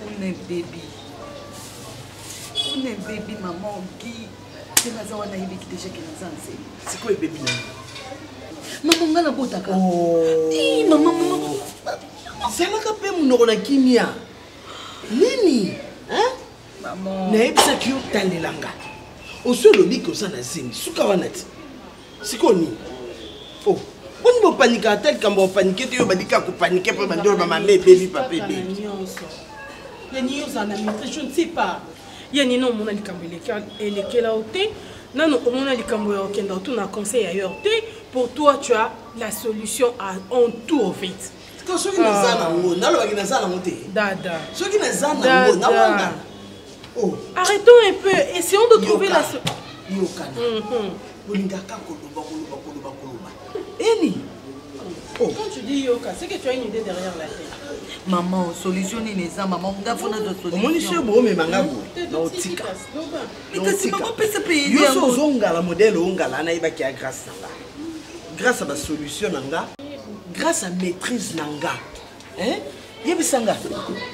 On est bébé. On est bébé, maman. Qui c'est la zawa na ibi qui déjà qui nous enseigne. C'est quoi le bébé? Maman, on a la botaka. Oh. Eh, maman. C'est là que peut mon na kimia. Nini? Hein? Maman. Naebisa ki yo talelanga. Osolo biko sana zemi. Suka wanati. Sikoni. Oh. On ne panique à tel quand on panique, tu vas dire qu'on panique pour demander à maman baby papa baby. Je ne sais pas. Il y a non mon alikambo et là non non mon alikambo on a conseil ailleurs. Pour toi tu as la solution en tout en fait. Quand ceux qui ne savent pas, n'allons pas qu'ils savent monter. Dada. Ceux qui ne savent pas, n'allons pas. Oh. Arrêtons un peu, essayons de trouver la solution. Eni. Oh. Quand tu dis yoka, c'est que tu as une idée derrière la tête. Maman, solutionner les gens, maman, on a fait notre solution. Mon monsieur beau mais mangabo. Mais si maman peut se payer. Yo so zonga la modèle onga la na iba ki a grâce nanga. Grâce à la solution nanga, grâce à maîtrise nanga. Hein? Yebisanga.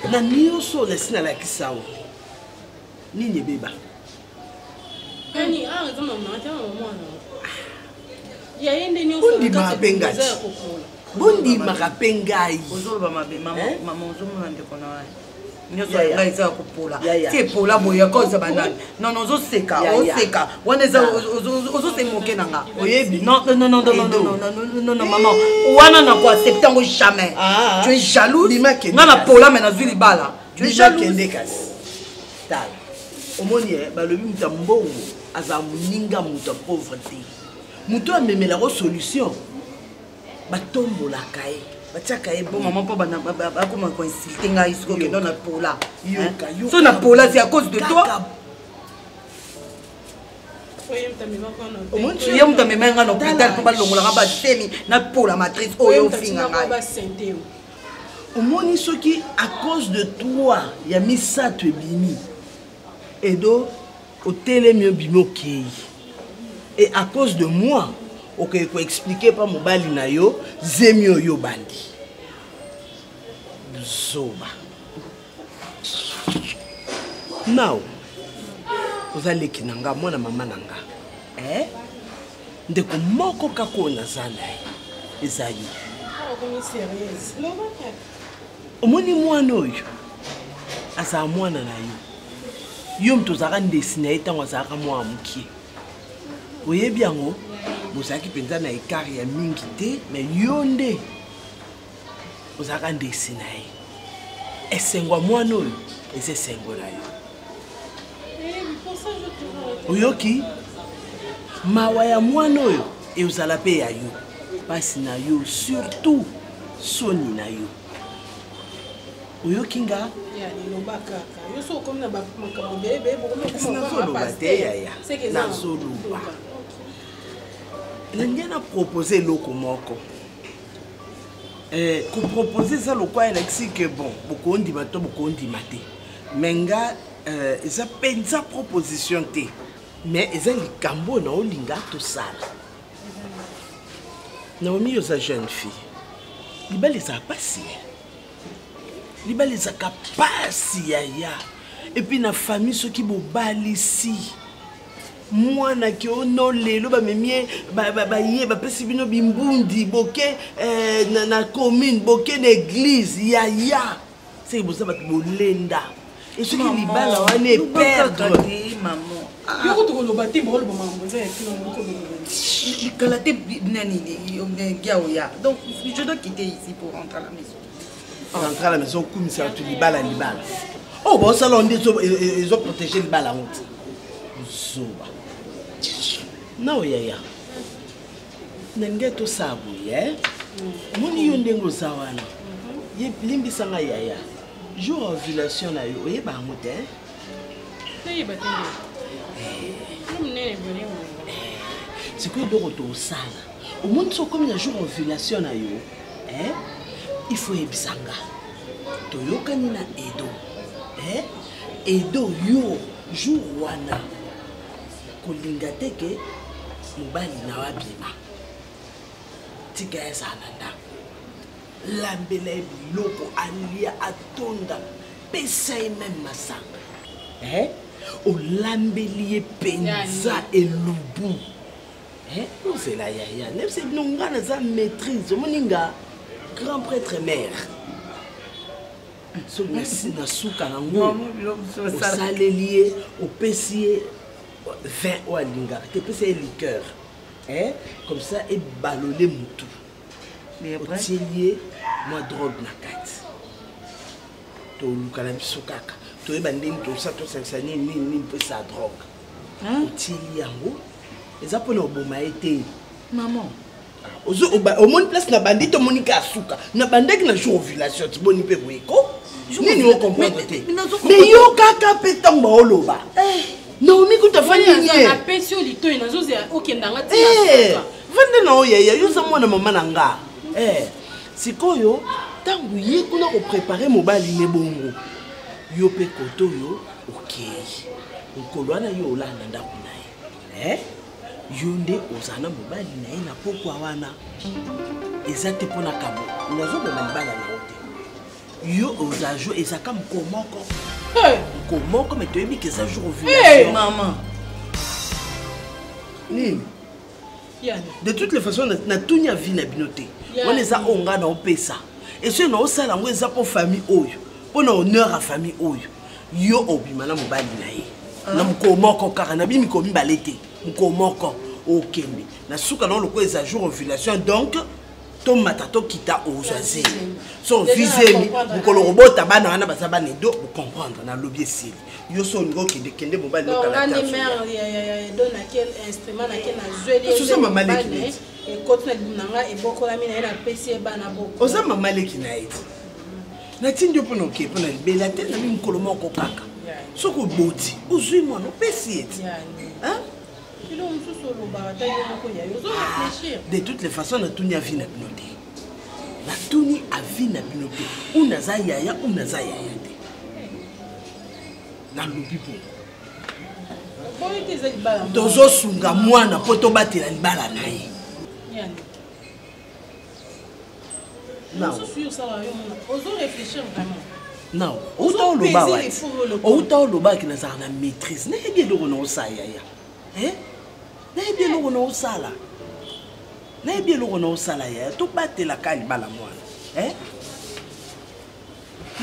Na niyo so lesina la kisao. Nini beba. Ani on il y a une dénion sur le cas Bondi makapengai. Ozolo maman ozomona ndeko na wa. Nyoso ngai za kopola. C'est pola boya cause banane. Non non oseka. Wana za ozo se moke nanga. Oyebi. Non maman. Wana na ko accepter ngo jamais. Tu es jaloux. Na na pola mais na zuli bala. Tu es jaloux. Tal. Omoni balobi mutambongo aza muninga muta pauvreté. Muto amemela ko solution. Batombo la kae. Batiaka e bon maman pas bana comment ko insulter nga isko que dans na pola. So na pola c'est à cause de toi. Omonchi yem tamema nga na hôpital pour balongola ba semi na pola matrice oyo finga nga. Omoni soki à cause de toi ya misato ebimi. Edo otele mieux bimokei. Et à cause de moi, ok, il faut expliquer pas mon bali na yo, zemio yo bandi. Zoba. Now, vous allez kinanga moi na mama nanga. Ndeko moko kako na zana. Ezayi. Oh, sérieuse. Omoni mwana oyo. Asa mwana na yo. Yo mtozaka ndesina etango azaka mwa mukie. Oye bien ngo bozaki penza na écart ya mingi te mais yonde ozaka ndesina ye esengwa mwana oyo ese sengo na yo oyoki mawa ya mwana oyo eozala pe ya yo pasi na yo surtout soni na yo oyoki nga L'Indien proposé l'oko moko. Qu'on proposer ça le quoi Alexis que bon, beaucoup on dit maintenant beaucoup on dit maté. Menga ils appellent ça proposition té. Mais ils ont le cambo na olinga tout ça. Naomi yo sa jeune fille. Liba les a passé. Liba les a capacité ya. Et puis na famille ceux qui bobali ici. Moi na ki ono lelo ba memie ba ye ba pesi bino bimbundi boke na commune boke na église ya c'est pour ça ba bolenda et ce qui libala wane perdre maman yo ko lo bati bolo ba maman za ekilo ko le kalate nani ya donc je dois quitter ici pour rentrer à la maison. Rentrer à la maison comme ça tu libala. Oh bon salon ils ont protégé libala honte. Zoba. Non, yaya. Nengeto sabu, yeah? Moni yondengo zawana. Ye limbi sanga yaya. Jour ovulation na yo, oye ba ngote. C'est quoi donc au sala? Au monde so comme il y a jour ovulation na yo, il faut ebisanga. Toyoka ni na edo. Edo yo jour wana. Kolinga teke mobali na wabima tika esa nanda lambela biloko alia atonda pesa même masanga. Olambeli penza et lubu. C'est la yaya. C'est une grande maîtrise. Moninga, grand prêtre mère. So merci na souka nango. Au salelier, au pessier, vin ou alinga. Que pessier liqueur. Comme ça, et balolé moutou. Au tielier, moi drogue na kati. To lukala biso kaka. To eba ndeni to sa to sansani ni pesa drogue. Au tielier yango. Eza pona oboma été. Maman. Au monde place na bandit to monika asuka. Na bandaki na jour ovulation tu boni pe boyeko. Nini o comprendre te. Mais yo kaka petamba oloba. Non mi kuta fanya ni. Na pesio lito ina zoze okendanga ti. Vende na oyaya yo za mwana mama na nga. Sikoyo tangu ye kuna ko préparer mobali ne bongo. Yo pe koto yo okay. Nkolwana yo olanda ndako naye. Yonde ozana mobali na ye na poko wana. Ezate pona kabo. Nazo be mbala na ote. Yo ozajo ezaka mkomoko. Mkomoko mais tu as mis que ça jour ovulation. Maman. Nini? De toutes les façons na tunya vie na binoté. On les a onga na opesa. Et ce na osala ngo eza pour famille oyo. Pour na honneur à famille oyo. Yo obima na mobali na ye. Na mkomoko kaka na bimi ko mbalete. Mkomoko okende. Na suka na loko eza jour ovulation donc ton matato kita ozazi. So visemi mukolo robota bana wana basaba ne do comprendre na lobby sili. Yo so ngo kende mobali no kala. Donc on mère donne quel instrument na quel na jouer. So ça mama leki. Et quand na binanga e bokola mina na PC bana boko. Oza mama leki na iti. Na tindio pono ke pona bela tena mi mukolo moko kaka. So ko boti uzui mwana pesi eti. Hein? De toutes les façons, na tuni a vie na binote. Na tuni a vie na binote. Una za yaya, una za yaya te. Na lobi po. Tozo sunga mwana poto bati na libala na ye. Non. Ozo réfléchir vraiment. Non. Outa loba wa. Outa loba ki na za na maîtrise. Na yebi do na osa yaya. Na bien lo na osala. Na bien lo na osala ya. To batela kali bala mwana.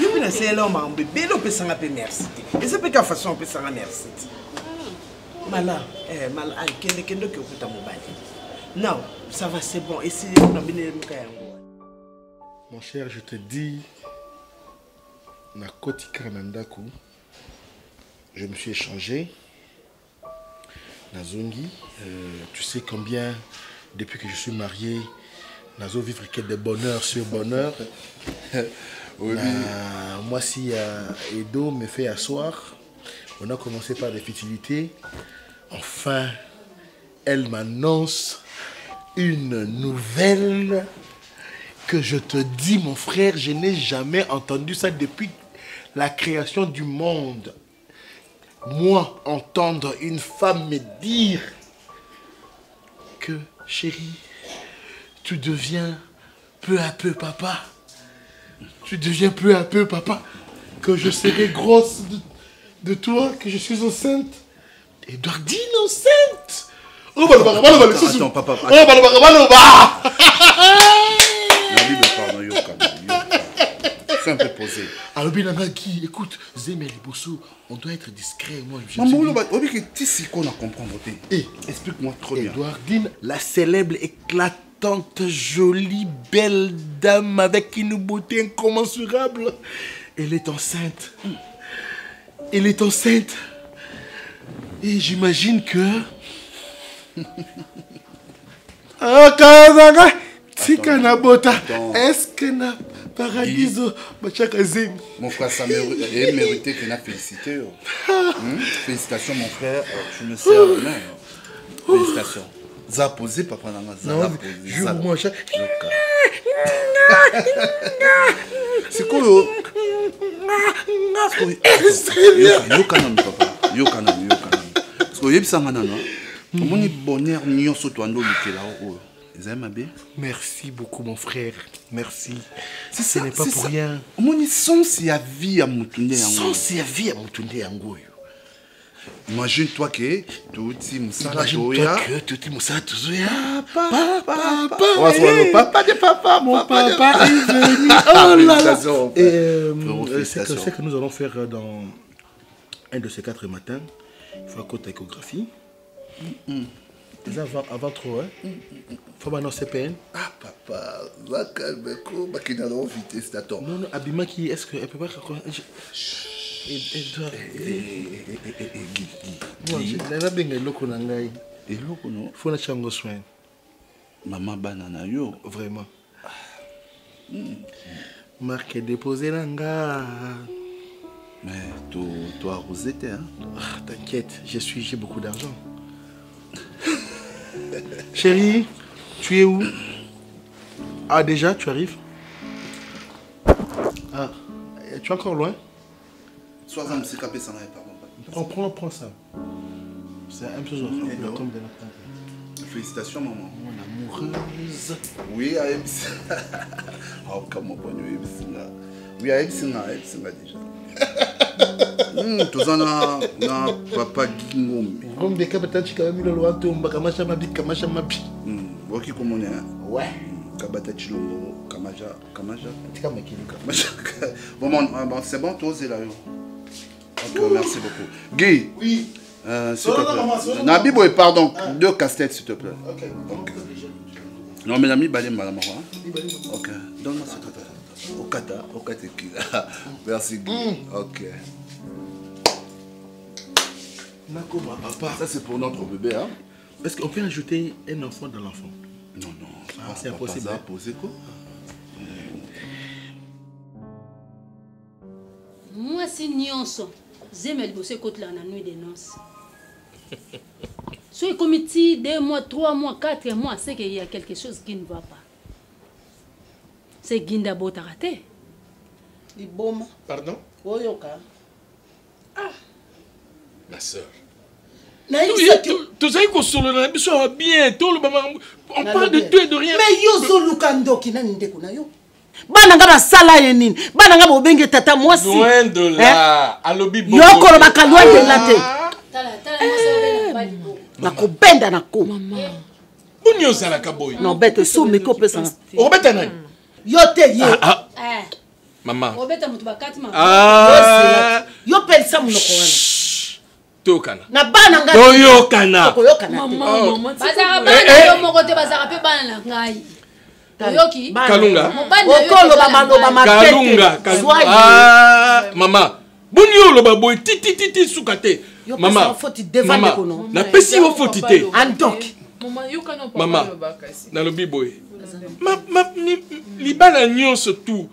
Yo bina c'est là ma bébé lo pesanga pe merci. Et c'est pas quelle façon on peut s'en merci. Mala, mala kende ke okuta mobali. Non, ça va c'est bon. Et si on a bien Mon cher, je te dis na koti kanandaku. Je me suis échangé. Nazongi, tu sais combien, depuis que je suis marié, Nazo vivre que de bonheur sur bonheur. Oui. Moi, si Edo me fait asseoir, on a commencé par des futilités. Enfin, elle m'annonce une nouvelle que je te dis, mon frère, je n'ai jamais entendu ça depuis la création du monde. Moi, entendre une femme me dire que, chérie, tu deviens peu à peu papa. Tu deviens peu à peu papa. Que je serai grosse de toi, que je suis enceinte. Edouardine enceinte. Oh, attends, papa. C'est un peu posé. Alors, Binangaki, écoute, Zemel et Bosso, on doit être discret. Moi, je maman, on a comprendre. Explique-moi trop bien. Edouardine, la célèbre, éclatante, jolie, belle dame avec une beauté incommensurable. Elle est enceinte. Elle est enceinte. Et j'imagine que... Est-ce que na paradiso mon frère, ça mérité que n'a félicité. Félicitations mon frère, tu me sers la main. Félicitations. Ça posé papa nanga ça je moi ça. C'est quoi yo kanam papa yo kanam parce que yebisa ngana no omoni bonheur nyonso to ando likela o Merci beaucoup, mon frère. Merci. Ce n'est pas pour rien. Mon sens et à vie à Moutoundé. Sens et à vie à Moutoundé Angoyo. Imagine-toi que tout le monde papa de papa, mon papa est venu. Oh là là. C'est que nous allons faire dans un de ces 4 matins. Il faut un côté échographie. Avant trop, hein? Il faut maintenant CPN. Ah, papa, va calme-toi, va qu'il a vitesse d'attendre. Non, non, Abima qui est-ce qu'elle peut pas. Maman banana yo. Vraiment. Marque déposé l'anga. Mais toi, Rosette, hein? T'inquiète, j'ai beaucoup d'argent. Chérie, tu es où? Ah, déjà, tu arrives? Ah, tu es encore loin? Sois un petit capé, ça n'arrive pas. Prends ça. C'est un peu genre. Félicitations, maman. Mon amoureuse. Oui, à Epsi. Oh, comment on est Epsi là? Oui, à Epsi déjà. Tout ça, na papa Gingom. Comme des cas, peut-être que tu as mis le loin, tu as mis Kamacha Mabi. Ok, comment on est? Ouais. Kabata Chilongo, Kamaja. Kamaja. Bon, c'est bon, toi, c'est là. Ok, merci beaucoup. Guy. Oui. S'il te plaît. Nabibo, pardon, 2 casse-têtes, s'il te plaît. Ok. Non, mais l'ami Balé Malamara. Ok, donne-moi s'il te plaît. Okata Kila. Merci Guy. Ok. Nakoma, papa. Ça, c'est pour notre bébé, hein? Est-ce qu'on peut ajouter un enfant dans l'enfant? Non. Ah, c'est impossible. Ça a posé quoi? Moi, c'est Nyonso. J'aime le bosser contre la nuit des noces. Soit comme 2 mois, 3 mois, 4 mois, c'est qu'il y a quelque chose qui ne va pas. C'est Ginda Botarate. Iboma. Pardon? Oyoka. Ah. Ma soeur. Tout ça, il faut bien. On parle de tout et de rien. Mais yozo lukando qui n'a n'inde kuna yo. Bananga ba sala yenine. Bananga bo benge tata moi si. Loin de là. Alobi bo. Yoko lo baka loin de là te. Tala moi ça balibo. Nako benda nako. Maman. Bunyo sala kaboy. Non bête so me ko pesa. O beta nani? Yo te ye. Maman. O beta mutu bakati maman. Ah. Yo pelsa munoko wana. Tokana. Na bana nga. Toyokana. Toyokana. Maman. Bazara bana yo moko te bazara pe bana na ngai. Toyoki. Kalunga. Okolo ba maloba matete. Kalunga. Ah, maman. Bunyo lo ba boy titi sukate. Maman. Maman. Na pesi wo fotite. Andok. Maman yo kana pa maman. Na lo biboy. Libala nyonso tout.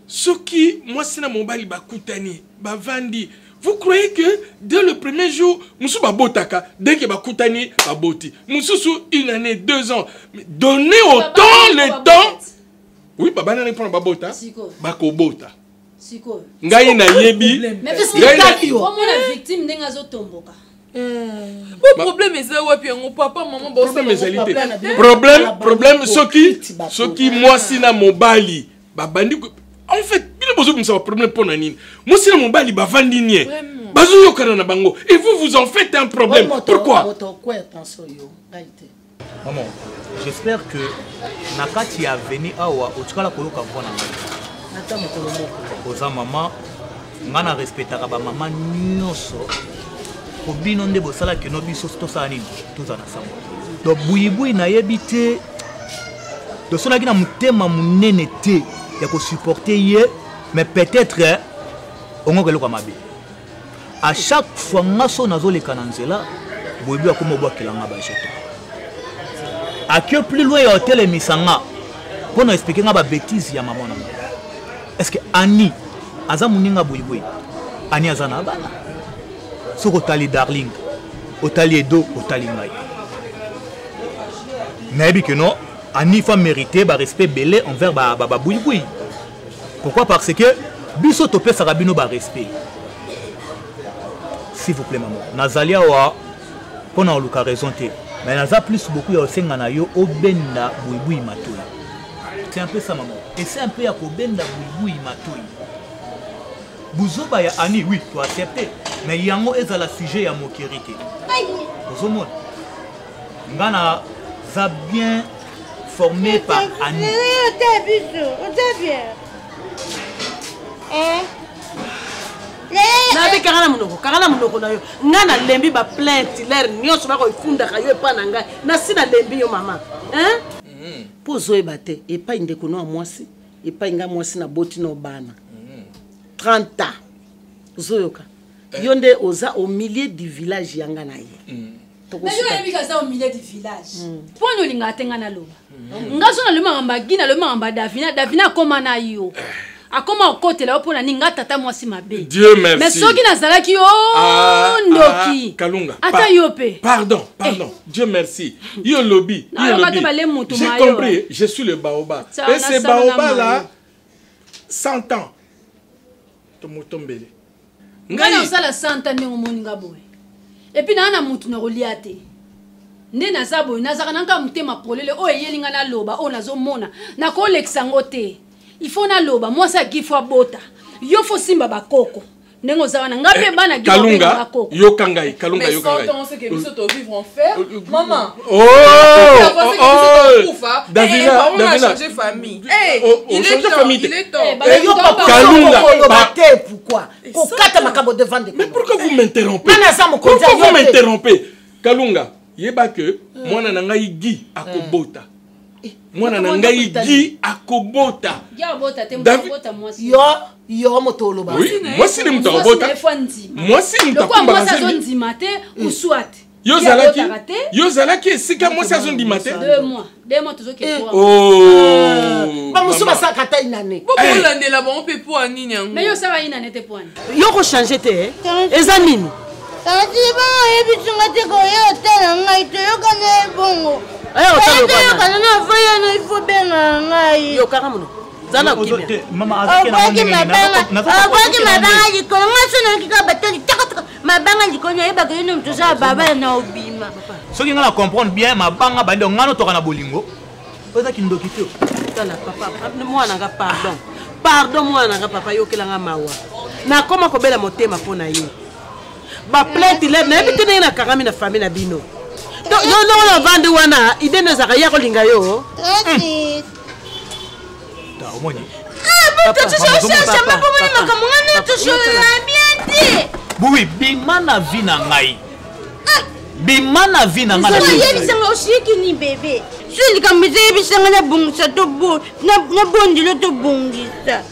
Soki moi sina mobali ba kutani, ba vandi. Vous croyez que dès le premier jour, Moussou Babotaka, dès que Bakutani, Baboti, Moussou 1 année, 2 ans, mais donnez autant le temps. Oui, Baba n'a répond à Babota. Bako Bota. Ngaï na yebi. Mais qu'est-ce qu'il y a? Comment la victime n'est pas tomboka? Le problème est ça, ouais, puis mon papa, maman, problème, ce qui moi, si na mobali, Babandi. En fait, il y a besoin de problème pour Nanine. Moi, si mon bali va vendre nier. Et vous en faites un problème. Pourquoi? Maman, j'espère que Nakati a venu à Otikala Koloka Vona. Oza maman, ngana respectera ba maman nyonso. Ko bino nde bosala ke no biso to sa nini, to za na samba. Do buyibuyi na yebite. Do sona ki na mutema munene te. Il faut supporter, mais peut-être on va le mabe. À chaque fois que nous avons les cananzela, nous avons comme bois qui l'anga bacheto. À que plus loin hôtel misanga pour nous expliquer nga ba bêtise ya maman. Est-ce que Annie azamuninga boyboy Annie azana bana. Soko tali darling, otali edo, otali ngai. Mais que non. Annie faut mériter le respect belé envers Boui. Pourquoi? Parce que biso topé sarabino ba respect. S'il vous plaît maman. Nazalia wa pona luka raison te. Mais naza plus beaucoup ya osenga na yo obenda buibui matoi. C'est un peu ça maman. Et c'est un peu ya kobenda buibui matoi. Buzoba ya Ani oui, tu accepter. Mais yango ezala sujet ya mokérité. Ozomona. Ngana za bien formé par Ani. nabe karana munoko na yo nga na lembi ba plainte l'air nyonso bako ifunda ka yo epa na ngai na sina lembi yo mama po zoyeba te epai ndeko no mwasi epai nga mwasi na boti no bana 30 ans zoyoka yo nde oza au milieu du village yanga na ye mais yo yebi kaza au milieu du village poni olinga tenga na loba ngaso na le mamba gina le mamba Davina koma na yo akoma okotela opona ninga tata mwasi mabe. Dieu merci. Mais soki nazalaki ndoki. Kalunga. Ata yope. Pardon. Dieu merci. Yo lobby. J'ai compris, je suis le baoba. Et ce baoba là 100 ans. Tomotombele. Ngana osala 100 ans ndenge moninga boye. Et puis na mutu na reliate. Nde nazabo nazaka nanga mutema polele o eyelinga na loba o nazomona na ko leksango te. Il faut na loba moi ça qui faut bota yo faut simba bakoko nengo zawana ngape bana gi Kalunga yo kangai Kalunga yo kangai mais on sait que nous sommes vivre en fer maman Davina on a changé famille il est temps Kalunga pourquoi kokata makabo devant de mais pourquoi vous m'interrompez pourquoi vous m'interrompez Kalunga yeba que moi na ngai gi akobota mwana na ngai gi akobota yo motolo ba oui moi si ni mutobota moi si ni takumba moi ça zone du matin ou soit yo zalaki sika moi ça zone du matin 2 mois tozoki ba musuba sakata inane pourquoi landela bon pe po anini yango mais yo ça va inane te poani yo ko changer te eza nini tati ba ebisunga te ko yo tala ngai to yo kana bongo il faut bien yo karamuno zana kimia mama azike na mabanga likolo masona kika batali mabanga likolo yeba ko yino mtu sa baba na obima soki ngana comprendre bien mabanga bande ngano toka na bolingo oza kindoki te tala papa mwana nga pardon mwana nga papa yo kelanga mawa na koma ko bela motema pona ye ba plainte le na bitene na karami na famille na bino non vande wana ide na zaka ya kolinga yo ta omoni oui bimana vina ngai bimana vina ngai yebisanga oshiki ni bebe suli kambize yebisanga na bungisa to bo na bondilo to bungisa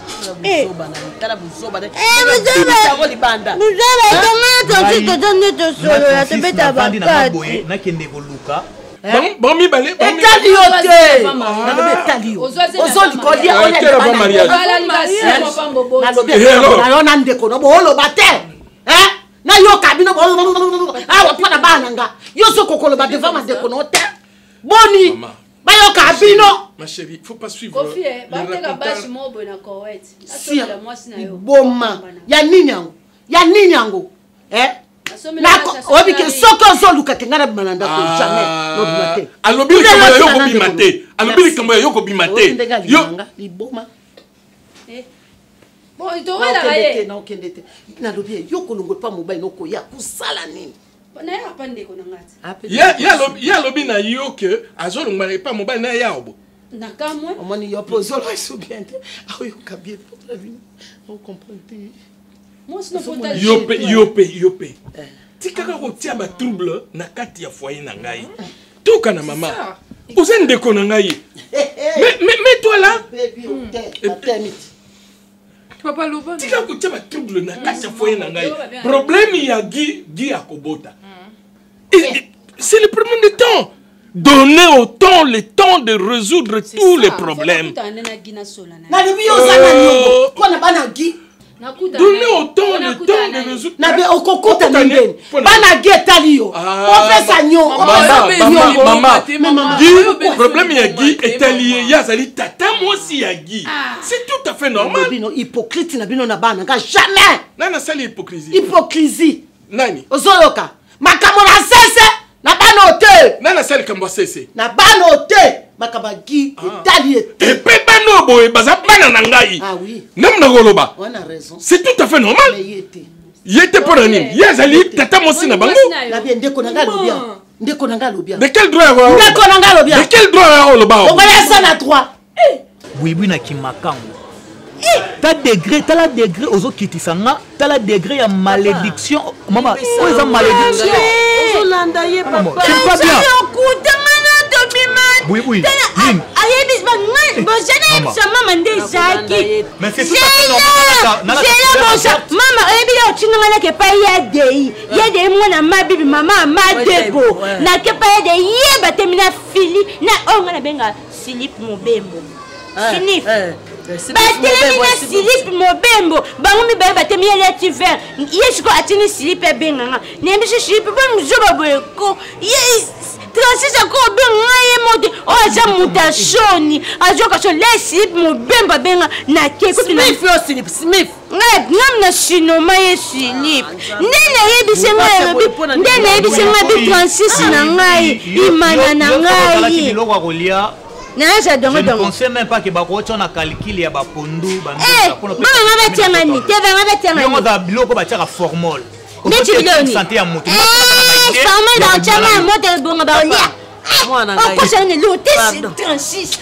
ma chérie, faut pas suivre. Boma, ya nini yango? Obike soko zoluka kengana bananda ko jamais. Alobili kamo yoko bimate. Alobili kamo yoko bimate. Yo liboma. Bon, il doit aller. Na okendete. Na lobi yoko longo pa mobile noko ya kusala nini? Ya lobi na yo que azolo ngare pa mobile na ya obo. Nakamwe. Omoni yo pozolo iso bien. Ah yo kabie pour la vie. On comprend. Moi c'est pas yope. Tikaka ko tia ba trouble na kati ya foyer na ngai. Toka na mama. Ozende ko na ngai. Mais toi là. Papa Loba. Tika ko tia ba trouble na kati ya foyer na ngai. Problème ya gi akobota. C'est le problème du temps. Donnez au temps le temps de résoudre tous les problèmes. Donnez au temps le temps de résoudre. Maman, le problème est allié. Yazali tata moi aussi Yagi. C'est tout à fait normal. Hypocrite na bino na bana jamais. Nana sali hypocrisie. Hypocrisie. Nani? Ozoloka. Makamona sese. Na ba bano te. Nana sali kamba sese. Na bano te. Makabagi etali ete. Et pe bano boy baza bana na ngai. Ah oui. Nam na goloba. On a raison. C'est tout à fait normal. Mais yete. Yete pour nani? Yazali tata mosi na bango. Na bien ndeko na ngalo bien. Ndeko na ngalo bien. De quel droit wa? Ndeko na ngalo bien. De quel droit wa loba? On va y ça na droit. Oui na kimakango. Ta degré, ta la degré aux autres qui t'isanga, ta la degré à malédiction. Maman, où est la malédiction? C'est pas bien. Oui, oui. Mais c'est tout à fait normal. Maman, tu n'as pas y a des mots ma bibi, maman, ma débo. N'a que pas de yé, batemina fili, na on a benga, Philippe Mobembo. Philippe. Batemina Philippe Mobembo. Bango mi ba batemina leti vert. Yeshiko atini Philippe benga. Nembishi Philippe bon joba boyeko. Yes. Transis encore benga yemode. O aja mutashoni. Ajo kacho le Philippe Mobembo benga na keko Smith yo Philippe Smith. Ngam na shinoma ye Philippe. Ndene yebisenga ndene yebisenga bi Transis na ngai. Imana na ngai. Je ne pensais même pas que Bakocho na calcul ya bapondu bana ba tianga ni te bana ba tianga ni nga biloko ba tiaka formol ndeti bidoni santé ya mutu formol da tianga moto bonga ba olia mwana ngai ko chane lo te 36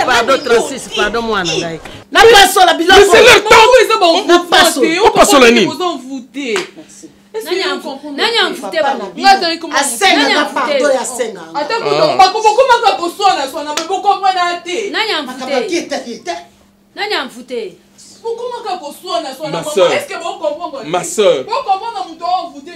pardon 36 pardon mwana ngai na passo la biloko c'est le temps na passo on passe la ligne vous en foutez. Nani amfute ba ngata ko asenga pardon ya senga atako bakoma ko sona boko mwana te nani amfute nani amfute bakoma ko sona est-ce que vous comprenez ma sœur vous comprenez muto amfute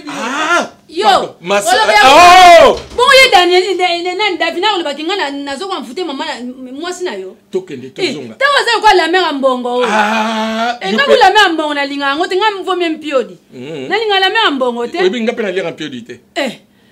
yo ma sœur oh bon ye Daniel nani Davina le bakinga nazo ko amfute mama mwasi na yo tokende tozonga tawa za ko la mère mbongo ngaku la mère mbongo na linga ngote ngam vomye mpiodi na linga la mère mbongo te obi ngapena lira mpiodi te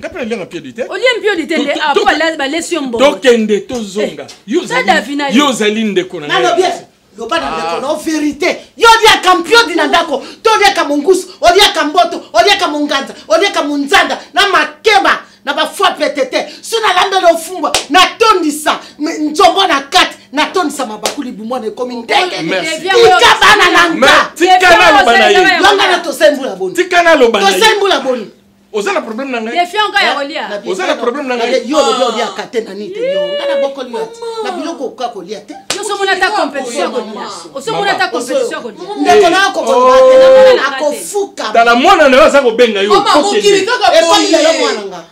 ngapena lira mpiodi te olie mpiodi te nde apo ba lesio mbongo tokende tozonga yo zalinde ko na nalo bien lobana ndeko na vérité yo dia campion dinandako to dia kamungusu odia kamboto odia kamunganza odia kamunzanda na makeba na ba foi petete suna landa lo fumba na tondisa nzombo na kat na tondisa mabakuli bumone komi ndenge ikabana nanga tikana lo bana ye longa na to sembula boni tikana lo bana ye to sembula boni ozala problème nanga defia nga ya olia ozala problème nanga yo lo dia katena ni te yo ngana boko liya na biloko ka ko liya te yo so mona ta compétition ko liya o so mona ta compétition ko liya ndeko na ko ko batena akofuka dala mwana na waza ko benga yo ko kiri kaka e ko lelo mwana nga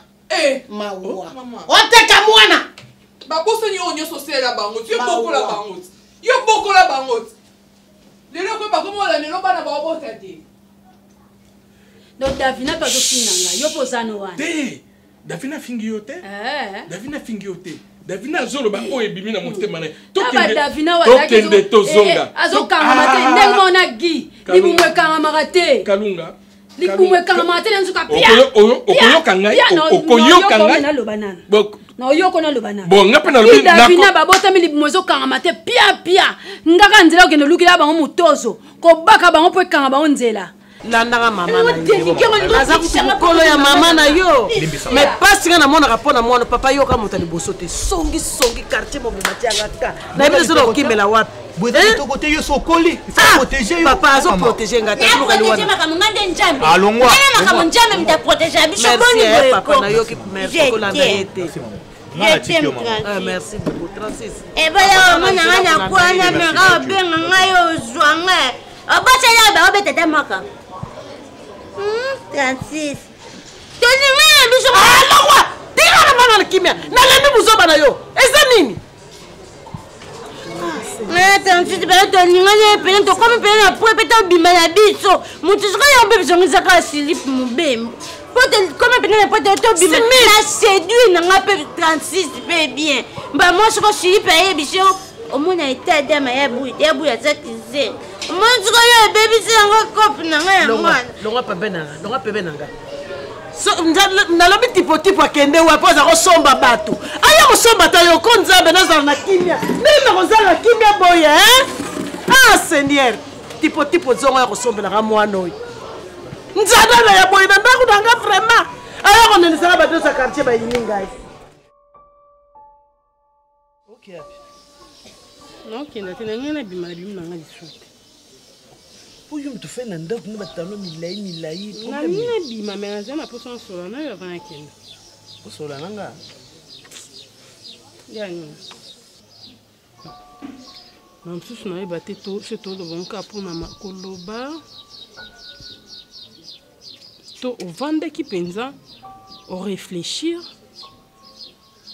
mawa oteka mwana babosani onyo sosela bango yo bokola bango yo bokola bango lelo ko bakomola lelo bana ba obota te. Donc Davina pas de finanga, yo posano wana. Te, Davina fingi yo te. Davina fingi yo te. Davina zolo ba o ebimi na motema na. Tokende tozonga. Azokanga mate ndenge mona gi. Libumwe kanga marate. Kalunga. Libumwe kanga mate nzuka pia. Okoyoka ngai, okoyoka ngai. Na lobanana. Na yoko na lobanana. Bon, ngapa na lobi na Davina babota mi libumwe zo kanga mate pia. Ngaka nzela okende lukila bango mutozo. Ko baka bango po kanga bango nzela. Landanga mama na yo naza kukolo ya mama na yo mais pasi nga na mona rapona mwana papa yo ka motali bosote songi quartier mo matianga ka na biso zo kimela wapi bweza to côté yo sokoli faut protéger papa azo protéger nga ta ko wana makamungande njambe alongwa makamungande mta protéger biso boni papa na yo ki merci ko landa yete merci beaucoup 36 e bala mona ngana kwana mera benga ngayo zwanga abachela ba obetete maka 36 Tony mwana biso alawa tira na mwana kimia na lemi buzoba na yo eza nini Tony ba Tony ngale pele to comme pele na pour peta bima na biso mutu sika yo bebe zongiza ka Philippe Mobembo pote comme pele na pote to bima na séduit na ngape 36 pe bien ba moi siko Philippe aye biso omona eta dama ya buya zakize Monzo yo baby singa cop na nga mwana. Longa pebe nanga. So ndalobi tipo akende wa poza ko somba bato. Aya ko somba ta yo konza benaza na kimia. Nima ko zala kimia boye Ah Seigneur. Tipo zonga ko somba na mwana oyi. Nzada na ya boye na ndako nanga vraiment. Alors on est dans le quartier ba yininga. OK. Non, OK, na tena bima bima na lisuku. Oyo mtu fe na ndako na batalo milai. Na mina bima mais na poso solo na yo vana kende. Solo nanga. Yani. Même si je n'avais pas été tout, c'est tout le bon cas pour ma coloba. Tout au vendre qui pensa, au réfléchir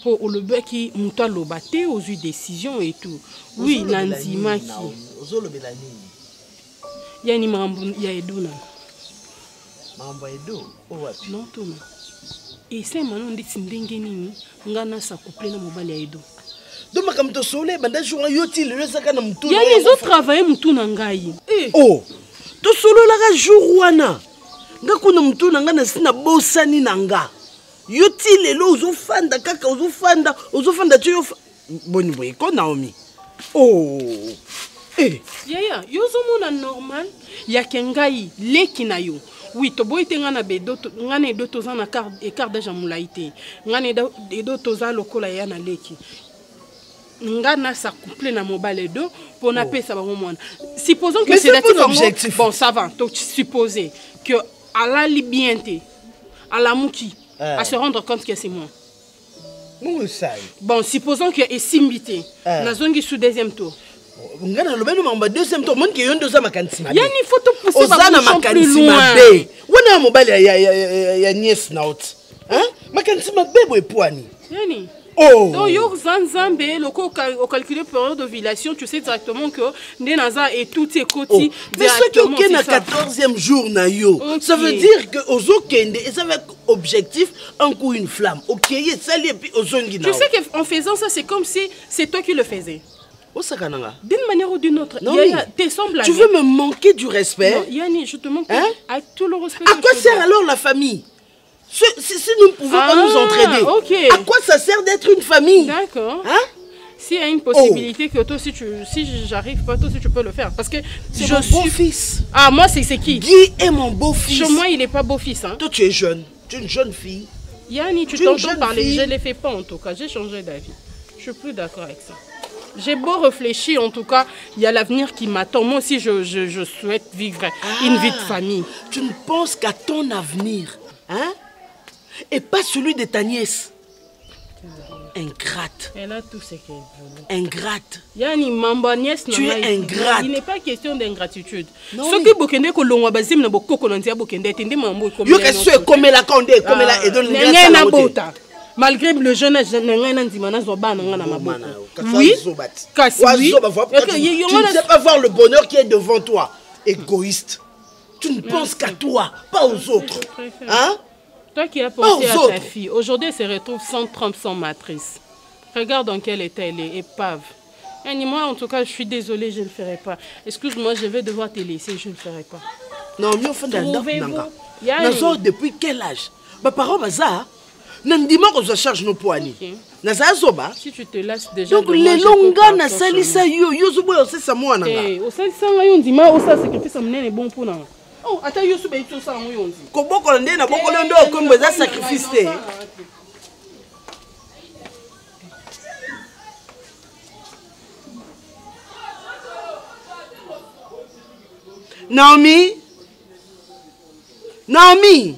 pour le bec qui monta le batté aux yeux décisions et tout. Oui, Nanzima qui. Il y a une mambo, il y a Edo. Mambo Edo? Non, tout non. Et c'est maintenant dit Sindengeni, ngana sa couple na mobile ya Edo. Donc comme to soleil banda jour yoti le saka na mtu. Il y a les autres travailler mtu na ngai. Oh. To solo la ka jour wana. Ngako na mtu na ngana sina bosani nanga. Yoti lelo uzofanda kaka uzofanda tu yo boni boy ko Naomi. Oh. Ya yozo mona normal ya kengai leki na yo. Oui, to boy te ngana be do ngane do to za na écart d'âge amulaité. Ngane do to za lokola ya na leki. Ngana sa couple na mobile do pour na pesa ba mona. Supposons que c'est l'objectif. Bon, ça va. Donc supposer que à la libienté, à la mouki, à se rendre compte que c'est moi. Bon, supposons que est simbité. Na zongi sous deuxième tour. Ngana lobeno mamba deuxième tour mon ki yondo za makanisi mabe. Yani photo pousser ba makanisi mabe. Wana mobile ya niece na out. Hein? Makanisi mabe bo epwani. Yani oh. Donc, yo Zanzambe, le calculer période d'ovulation, tu sais directement que Nenaza et tout est côté. Mais ce qui est na 14e jour na yo, ça veut dire que aux okende et ça va objectif un coup une flamme. OK, et ça et puis aux zongi na. Tu sais qu'en faisant ça, c'est comme si c'est toi qui le faisais. D'une manière ou d'une autre. Tu veux me manquer du respect? Non, Yani, je te manque avec tout le respect. À quoi sert alors la famille? Si nous ne pouvons pas nous entraider, à quoi ça sert d'être une famille? D'accord. Hein? S'il y a une possibilité que toi, si j'arrive pas, toi aussi tu peux le faire. Parce que c'est mon beau-fils. Ah, moi, c'est qui? Guy est mon beau-fils. Chez moi, il n'est pas beau-fils. Hein? Toi, tu es jeune. Tu es une jeune fille. Yani, tu t'entends parler. Je ne les fais pas en tout cas. J'ai changé d'avis. Je suis plus d'accord avec ça. J'ai beau réfléchir, en tout cas, il y a l'avenir qui m'attend. Moi aussi, je souhaite vivre une vie de famille. Tu ne penses qu'à ton avenir, hein? Et pas celui de ta nièce. Ingrate. Elle a tout ce qu'elle veut. Ingrate. Yani, mamba nièce, tu es ingrate. Il n'est pas question d'ingratitude. Ce qui bokende ko longwa bazim na bokoko na ntia bokende tende mambo ko. Yo que comme la condé, comme la et donne la bota. Malgré le jeune âge, oui, tu ne sais pas voir le bonheur qui est devant toi. Égoïste. Tu ne penses qu'à toi, pas aux autres. Hein? Toi qui as pensé à ta fille, aujourd'hui elle se retrouve sans trempe, sans matrice. Regarde dans quel état elle est, épave. Et moi, en tout cas, je suis désolée, je ne le ferai pas. Excuse-moi, je vais devoir te laisser, je ne le ferai pas. Non, mais on fait de depuis quel âge? Ma parole, bazar. Nandima ko charge nos poignées. Naza zoba. Si tu te lasses déjà. Donc les longa na salisa yo yozubo yo c'est ça moi nanga. Eh, o salisa yo ndima o sa sacrifice amnene bon pour na. Oh, ata yo su be to sa mo yo ndi. Ko boko ndé na boko ndo ko mbeza sacrifice té. Naomi. Naomi.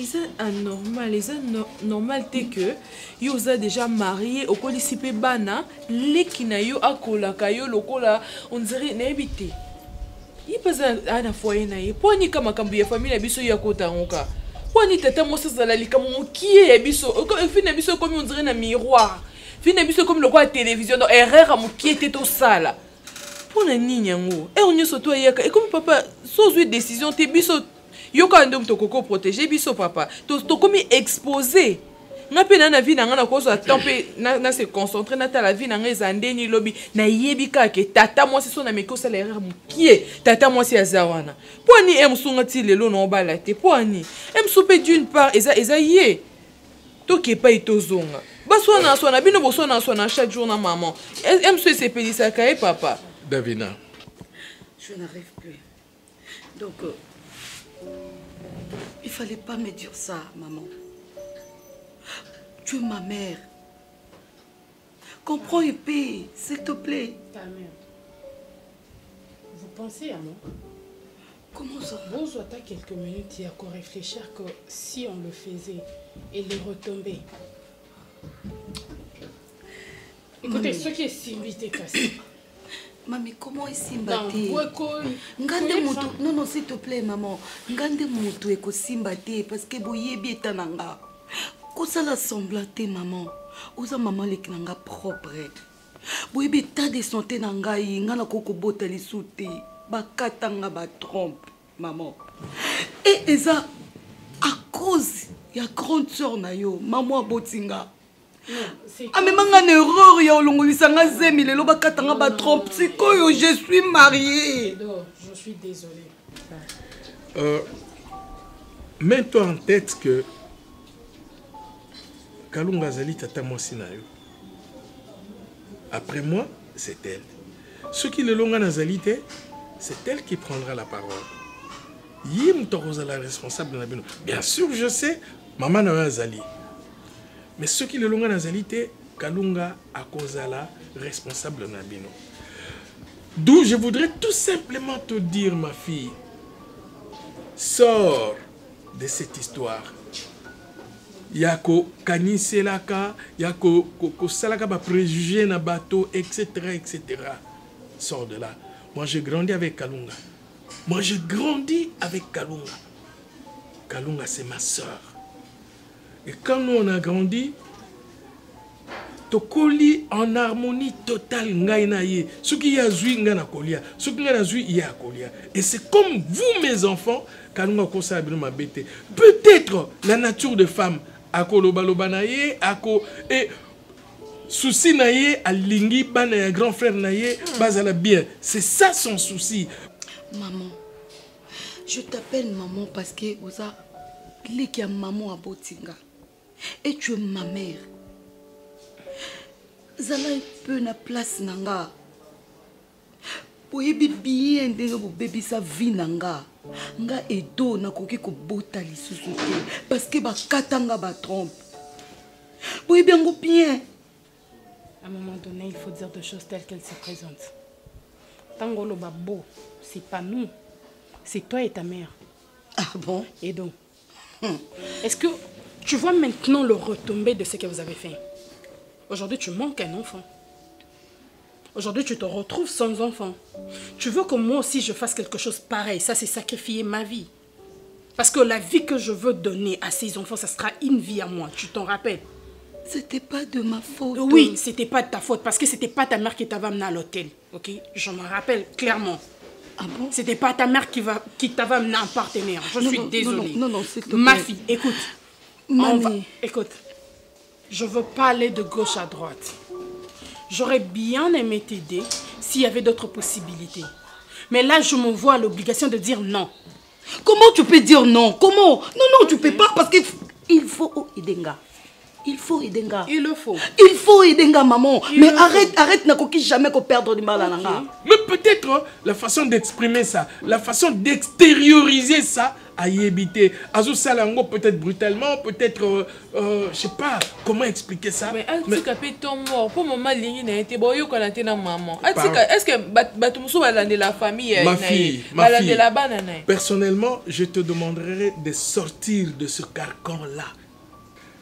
C'est anormal, c'est normal que yo a déjà marié au colisipe bana lekina yo akola kayo lokola on dirait n'habité. Il passe à la foyer naie. Pour ni comme makambu ya famille biso ya kota ngoka. Pour ni tata mo sala likamo qui est biso. Fin biso comme on dirait na miroir. Fin biso comme le quoi télévision dans erreur mo qui était au sala. Pour na ninya ngo. Et on y soto yaka et comme papa sans une décision te biso yoka ndom to koko protéger biso papa to comme exposé nga pe na vie na nga na ko so tempé na se concentrer na ta la vie na nga ezandeni lobi na yebika ke tata moi c'est son ameko ça l'erreur mukie tata moi c'est azawana poni em sunga ti lelo no bala te poni em soupe d'une part eza yé to ke pa itozonga basona sona bino bosona sona chaque jour na maman em se pelisa kai papa Davina Je n'arrive plus. Donc, il fallait pas me dire ça, maman. Tu es ma mère. Comprends et paie, s'il te plaît. Ta mère. Vous pensez à moi? Comment ça? Bon, soit à quelques minutes, il y a qu'à réfléchir que si on le faisait et les retomber. Écoutez, ce qui est Simbité cassé. Mami, comment est Simbate? Non, non, s'il te plaît, maman. Ngande moto eko Simbate parce que boyebi etananga. Kosa la semblate, maman. Oza maman leki nanga propre. Boyebi état de santé nanga yi ngana koko botali souté. Bakatanga ba trompe, maman. Et ça à cause ya grande sœur na yo, maman botinga. Ah mais manga une erreur ya olongolisa nga zemi lelo bakatanga ba trompe. Sikoyo je suis mariée. Je suis désolée. Mets-toi en tête que Kalunga Zali tata mwasi na yo. Après moi, c'est elle. Ce qui le longa nazalité, c'est elle qui prendra la parole. Yim Torosa la responsable na bino. Bien sûr, je sais, maman na Zali. Mais ce qui le longa nazalité, Kalunga a causa la responsable na bino. D'où je voudrais tout simplement te dire, ma fille, sors de cette histoire. Yako kaniselaka, yako salaka ba préjugé na bateau, etc., etc. Sors de là. Moi, j'ai grandi avec Kalunga. Moi, j'ai grandi avec Kalunga. Kalunga, c'est ma soeur. Et quand nous, on a grandi, tokoli en harmonie totale ngainaye. Ce qui a zui ngana kolia, ce qui a zui ya kolia. Et c'est comme vous, mes enfants, Kalunga kosa ma bête. Peut-être la nature de femme, ako lobaloba naye, ako et souci naye, alingi bana ya grand frère naye, bazala bien. C'est ça son souci. Maman, je t'appelle maman parce que oza leki ya maman à Botinga. Et tu es ma mère. Zala un peu na place nanga. Boyebi bien ndenge bo bébé sa vie nanga. Nga edo na koki ko botali susuke parce que ba katanga ba trompe. Boyebi ngo bien. À un moment donné, il faut dire des choses telles qu'elles se présentent. Tango lo babo, c'est pas nous. C'est toi et ta mère. Ah bon? Et donc, est-ce que tu vois maintenant le retombé de ce que vous avez fait? Aujourd'hui, tu manques un enfant. Aujourd'hui, tu te retrouves sans enfant. Tu veux que moi aussi je fasse quelque chose pareil. Ça, c'est sacrifier ma vie. Parce que la vie que je veux donner à ces enfants, ça sera une vie à moi. Tu t'en rappelles? C'était pas de ma faute. Oui, c'était pas de ta faute. Parce que c'était pas ta mère qui t'avait amené à l'hôtel. Ok? Je me rappelle clairement. Ah bon? C'était pas ta mère qui t'avait amené un partenaire. Je suis désolée. Non, s'il te plaît. Ma fille, écoute. Mamie. Écoute. Je veux pas aller de gauche à droite. J'aurais bien aimé t'aider s'il y avait d'autres possibilités. Mais là, je me vois à l'obligation de dire non. Comment tu peux dire non? Comment? Non, tu peux pas parce qu'il faut Idenga. Il faut Idenga. Il le faut. Il faut Idenga, maman. Mais arrête, n'a qu'aucun jamais qu'on perdre du mal à l'anga. Mais peut-être la façon d'exprimer ça, la façon d'extérioriser ça, à y éviter. Azou Salango, peut-être brutalement, peut-être, je sais pas comment expliquer ça. Mais Altika peut ton mort. Pour maman, il n'a été bon, qu'on a été dans maman. Altika, est-ce que Batumso va l'année la famille? Ma fille, personnellement, je te demanderai de sortir de ce carcan-là.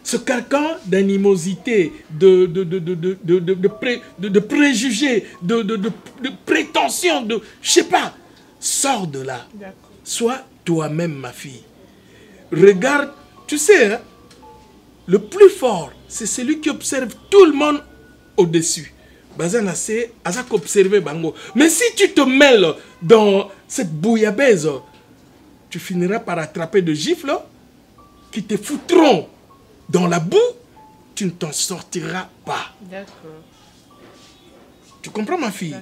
Ce carcan d'animosité, de préjugés, de prétention, de... Je sais pas. Sors de là. Sois toi-même, ma fille. Regarde, tu sais, hein, le plus fort, c'est celui qui observe tout le monde au-dessus. Bazana, c'est Azak observer Bango. Mais si tu te mêles dans cette bouillabaisse, tu finiras par attraper des gifles qui te foutront dans la boue, tu ne t'en sortiras pas. D'accord. Tu comprends, ma fille?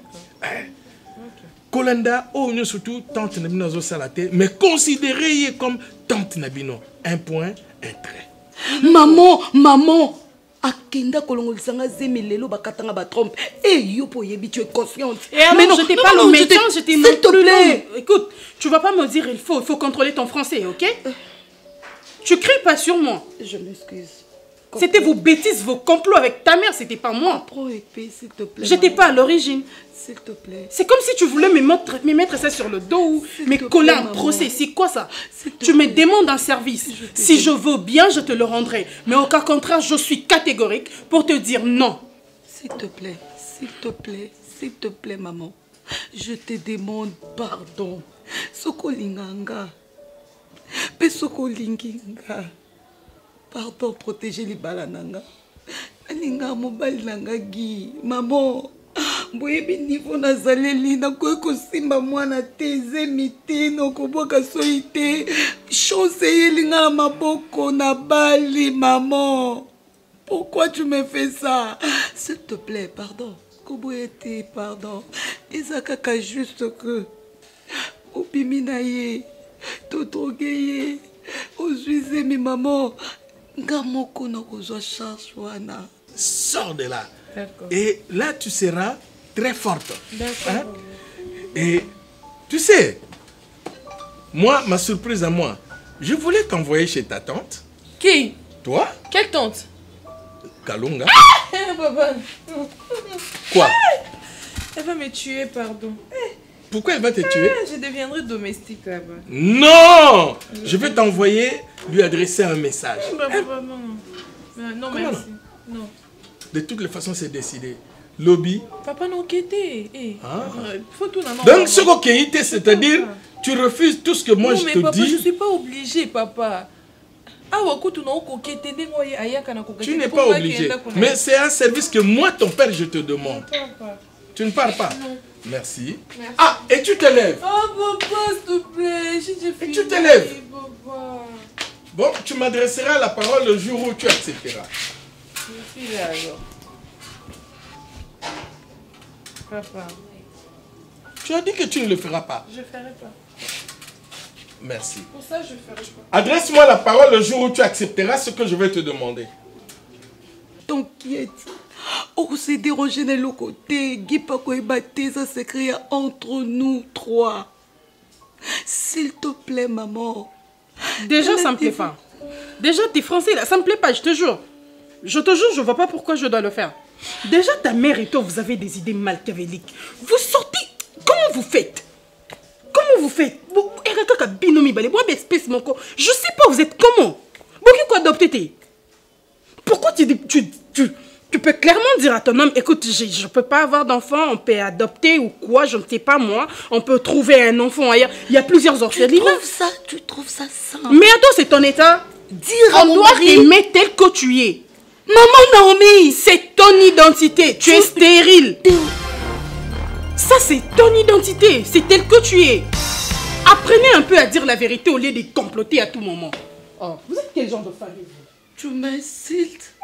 Kolanda, oh, nous surtout, tante Nabino zo salate, mais considérez comme tante Nabino. Un point, un trait. Maman, akenda kolongolisa nga zemi lelo bakatanga ba trompe et yo po yebi tu es consciente. Et alors, non, j'étais pas le médecin, j'étais non s'il te plaît. Écoute, tu vas pas me dire il faut contrôler ton français, OK? Tu cries pas sur moi. Je m'excuse. C'était vos bêtises, vos complots avec ta mère, c'était pas moi. Prends épée, s'il te plaît. J'étais pas à l'origine. S'il te plaît. C'est comme si tu voulais me mettre ça sur le dos ou me coller un procès. C'est quoi ça? Tu me demandes un service. Si je veux bien, je te le rendrai. Mais au cas contraire, je suis catégorique pour te dire non. S'il te plaît, s'il te plaît, s'il te plaît, maman. Je te demande pardon. Soko linganga. Pe soko linginga. Pardon, protéger les balananga. Alinga mobile nanga gi. Maman. Boyebi niveau nazaleli na ko simba mwana teze mité no koboka soité. Chance yelinga na maboko na bali, maman. Pourquoi tu me fais ça? S'il te plaît, pardon. Koboyete, pardon. Ezakaka juste que obiminaye, totogeye, ozuize mi maman. Ngamoko na kozwa charge wana. Sors de là. Et là, tu seras très forte. Hein? Et tu sais, moi, ma surprise à moi, je voulais t'envoyer chez ta tante. Qui? Toi? Quelle tante? Kalunga. Papa. Quoi? Elle va me tuer, pardon. Pourquoi elle va te tuer? Je deviendrai domestique là-bas. Non! Je vais t'envoyer, lui adresser un message. Papa, non. Non, merci. Non. De toutes les façons, c'est décidé. Lobby. Papa, non, quitté. Faut tout donc, ce qu'on quitté, c'est-à-dire, tu refuses tout ce que moi je te papa, dis. Je ne suis pas obligé, papa. Tu n'es pas obligé. Mais c'est un service que moi, ton père, je te demande. Tu ne pars pas? Non. Merci. Ah, et tu te lèves. Oh, papa, s'il te plaît. Et tu te lèves. Bon, tu m'adresseras la parole le jour où tu accepteras. Je suis là alors. Papa. Tu as dit que tu ne le feras pas. Je ne ferai pas. Merci. Pour ça, je ne ferai pas. Adresse-moi la parole le jour où tu accepteras ce que je vais te demander. T'inquiète. On s'est dérangé de l'autre côté. Guy Paco et Baptiste, ça s'écrit entre nous trois. S'il te plaît, maman. Déjà, ça me plaît pas. Déjà, t'es français là, ça me plaît pas, je te jure. Je te jure, je vois pas pourquoi je dois le faire. Déjà, ta mère et toi, vous avez des idées machiavéliques. Vous sortez... Comment vous faites? Comment vous faites? Je sais pas, vous êtes comment? Pourquoi adopter? Pourquoi tu peux clairement dire à ton homme, écoute, je peux pas avoir d'enfant, on peut adopter ou quoi, je ne sais pas moi. On peut trouver un enfant ailleurs. Il y a plusieurs orphelins. Tu trouves ça simple? Mais attends, c'est ton état. On doit t'aimer tel que tu es. Maman Naomi, c'est ton identité. Tu es stérile. Ça, c'est ton identité. C'est tel que tu es. Apprenez un peu à dire la vérité au lieu de comploter à tout moment. Oh, vous êtes quel genre de famille? Tu m'insultes.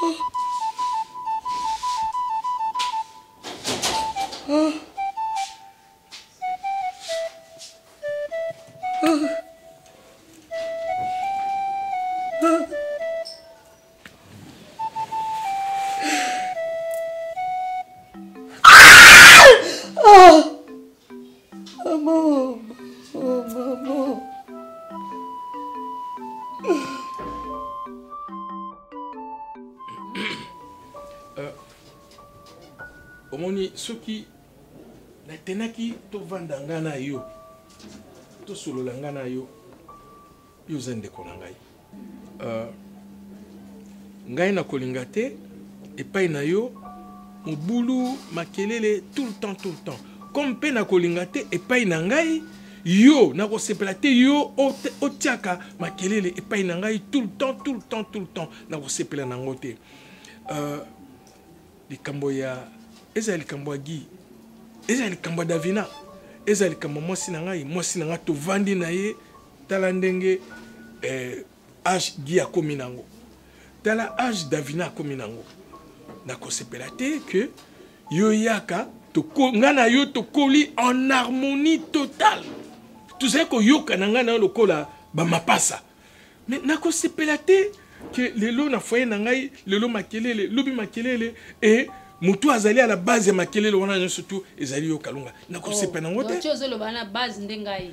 Oh. Oh. Oh. Oh. Maman. Oh, maman. Omoni soki na tenaki to vanda ngana yo to solo ngana yo yo zende kona ngai ngai na kolinga te epai na yo mobulu makelele tout le temps comme pe na kolinga te epai na ngai yo na ko sepela te yo otiaka makelele epai na ngai tout le temps na ko sepela na ngote likambo ya eza likambo ya Guy, eza likambo ya Davina, eza likambo mwasi na ngai to vandi na ye tala ndenge âge Guy akomi nango tala âge Davina akomi nango na kosepela te que yo yaka ngana yo tokoli en harmonie totale. Tu sais que yo kananga na lokola bamapasa mais nakosepela te que lelo na foyer na ngai lelo makelele lobi makelele et mutu azali à la base ya makelele wana surtout ezali yo kalunga nakosepela nango te na base ndengai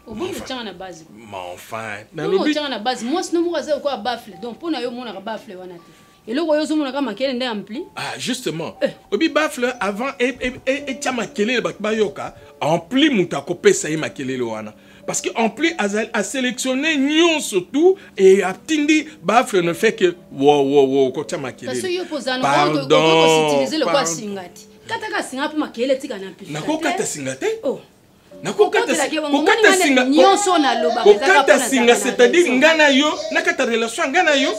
obumu tanga na base mais enfin na lobi tanga na base moi sinon moi azali quoi bafle donc pona yo mona ka bafle wana te et le royo zo mona ka makelele nde ampli ah justement obi bafle avant et tia makelele ba yoka ampli mutu akopesa ye makelele wana parce que en plus a sélectionné Nyon surtout et a tindi bafle ne fait que wow quand makelele parce que yo posana on peut utiliser le quoi singati kataka singa pour makelele tika na mpli nako kata singate oh nako kata singa nyonso na loba kata singa c'est-à-dire ngana yo na kata relation ngana yo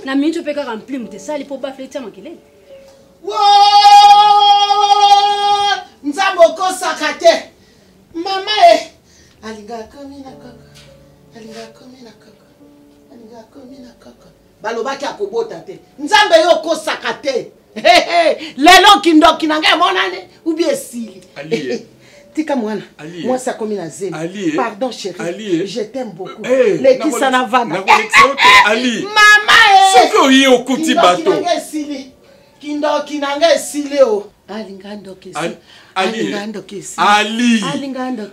na minjo peka rempli mte sali pour bafle tika makelele wo nzambo ko sakate mama alinga komi na kaka balobaki akobota te nzambe yo kosaka te lelo kindoki na ngai monane ubi esili tika mwana moi ça komi na zemi pardon chérie je t'aime beaucoup leki sana vana ali mama soko yi okuti bato kindoki na ngai esili o alinga ndoki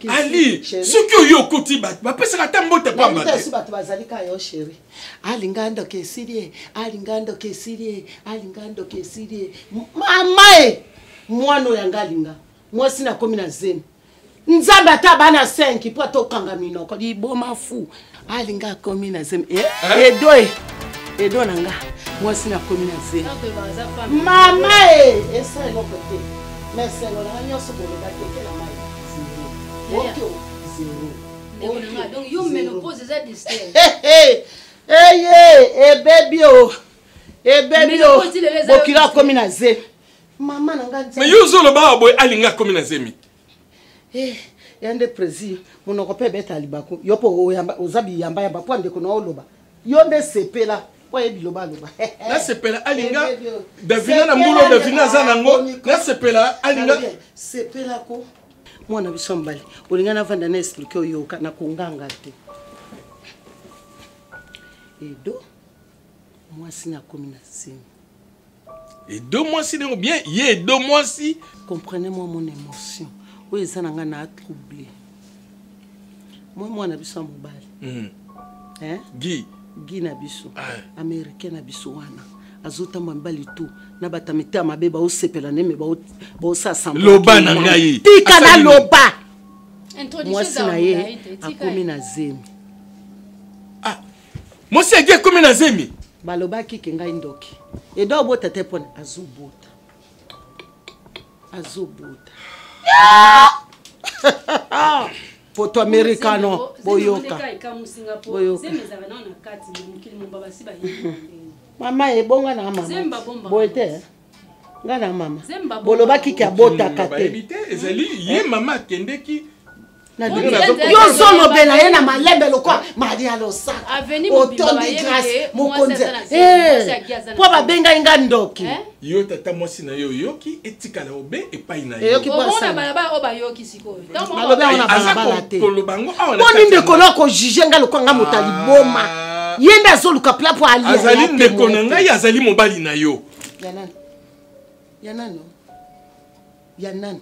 Ali, ce yo kuti bat, ba pesa ka tambo te pa mate. Si bat bazali ka yo chéri. Alingando ke sirie, mama mwana yangalinga. Moi sina komi na zemi. Nzambe ata bana 5 po to kanga minoko di boma fu. Alinga komi na zemi. Edo nanga. Moi sina komi na zemi. Mama esa no côté. Mais c'est on a nyoso bolo ba keke la mai. Zero. Donc you menopause is at this stage. Baby bokila komi na ze. Mama nanga. Mais yo zo lo ba boy alinga komi na zemi. Yande président monoko pe beta libako. Yo po ozabi yamba ya ba po ndeko na oloba. Yo nde sepela. Na sepela alinga Davina na mbulo Davina zanango na sepela alinga sepela ko mwana bisombali olinga na vanda na expliquer oyoka na konganga te edo moi si na combinaison et 2 mois si bien yé 2 mois si comprenez-moi mon émotion o ezananga na troublé moi mwana bisombali Guy na biso américain na biso wana azota mambali tout na batamite amabeba o sepela neme ba sa samba loba na ngai tika na loba moi sina ye akomi na zemi moi si age komi na zemi baloba kike ngai ndoki edo bota te pone azobota poto americano boyoka mama ebonga na mama boete ngana mama boloba kiki abota kate ezali ye mama kendeki yo solo bela ye na malembe lokwa Maria Losa autant de grâce mokonze po ba benga inga ndoki yo tata mosi na yo yoki etikala obe epai na yo yoki bona balaba oba yoki sikoyo baloba ona balaba te boni ndeko loko juge nga lokwa nga motali boma yenda azoluka pla po ali azali ndeko na ngai azali mobali na yo yanan